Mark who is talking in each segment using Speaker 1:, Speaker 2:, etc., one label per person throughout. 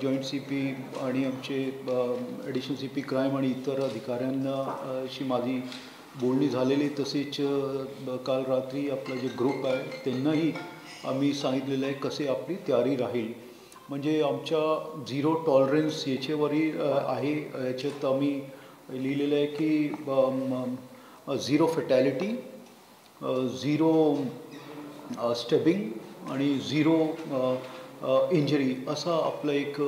Speaker 1: Joint CP आणि आमचे additional CP crime आणि इतर अधिकाऱ्यांशी माझी बोलणी झालेली. तसेच काल रात्री आपला जे ग्रुप आहे त्यांनाही आम्ही सांगितलेलं आहे कसे आपली तयारी राहील. म्हणजे आमच्या झिरो टॉलरन्स याच्यावरील आहे. याच्यात आम्ही लिहिलेलं आहे की झिरो फॅटॅलिटी, झिरो स्टेबिंग आणि झिरो इंजरी असा आपला एक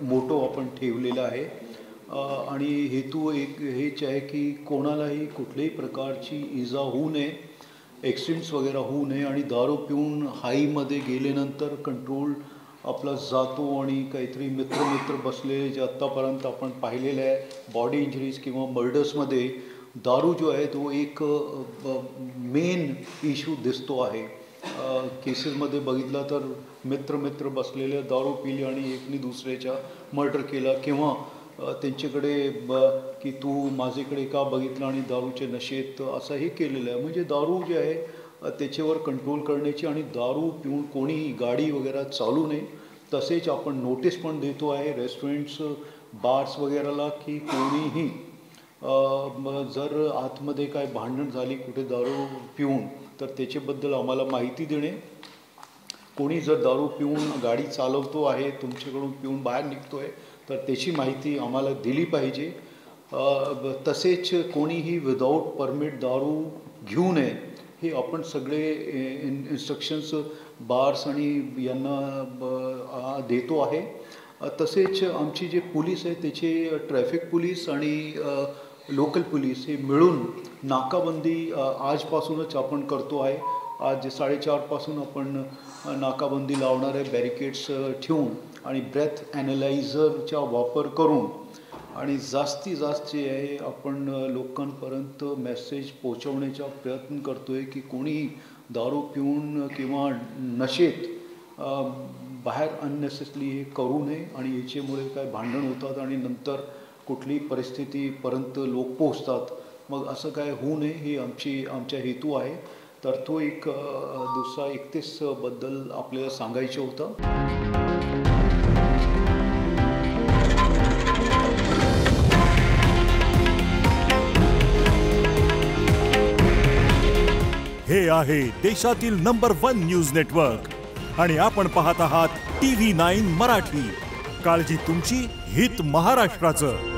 Speaker 1: मोटो आपण ठेवलेला आहे. आणि हेतू एक हेच आहे की कोणालाही कुठल्याही प्रकारची इजा होऊ नये, ॲक्सिडेंट्स वगैरे होऊ नये आणि दारू पिऊन हाईमध्ये गेल्यानंतर कंट्रोल आपला जातो आणि काहीतरी मित्र बसलेले जे आत्तापर्यंत आपण पाहिलेलं आहे बॉडी इंजरीज किंवा मर्डर्समध्ये दारू जो आहे तो एक मेन इश्यू दिसतो आहे. केसेसमध्ये बघितलं तर मित्र बसलेले दारू पिली आणि एकनी दुसऱ्याच्या मर्डर केला किंवा त्यांच्याकडे की तू माझ्याकडे का बघितलं आणि दारूच्या नशेत असंही केलेलं आहे. म्हणजे दारू जे आहे त्याच्यावर कंट्रोल करण्याची आणि दारू पिऊन कोणीही गाडी वगैरे चालू नये. तसेच आपण नोटीस पण देतो आहे रेस्टॉरंट्स बार्स वगैरेला की कोणीही जर आतमध्ये काय भांडण झाली कुठे दारू पिऊन तर त्याच्याबद्दल आम्हाला माहिती देणे. कोणी जर दारू पिऊन गाडी चालवतो आहे तुमच्याकडून पिऊन बाहेर निघतो आहे तर त्याची माहिती आम्हाला दिली पाहिजे. तसेच कोणीही विदाऊट परमिट दारू घेऊ नये हे आपण सगळे इन्स्ट्रक्शन्स बार्स आणि यांना देतो आहे. तसेच आमची जे पोलीस आहे त्याचे ट्रॅफिक पोलीस आणि लोकल पोलीस हे मिळून नाकाबंदी आजपासूनच आपण करतो आहे. आज 4:30 आपण नाकाबंदी लावणार आहे बॅरिकेड्स ठेवून आणि ब्रेथ ॲनालायझरचा वापर करून आणि जास्तीत जास्त जे आहे आपण लोकांपर्यंत मेसेज पोहोचवण्याचा प्रयत्न करतो आहे की कोणीही दारू पिऊन किंवा नशेत बाहेर अननेसेसरी हे करू नये आणि याच्यामुळे काय भांडण होतात आणि नंतर कुठलीही परिस्थितीपर्यंत लोक पोहोचतात. मग असं काय होऊ नये हे आमचा हेतू आहे. तर तो एक दुसरा 31 बद्दल आपल्याला सांगायचं होतं.
Speaker 2: हे आहे देशातील नंबर 1 न्यूज नेटवर्क आणि आपण पाहत आहात TV9 मराठी. काळजी तुमची, हित महाराष्ट्राचं.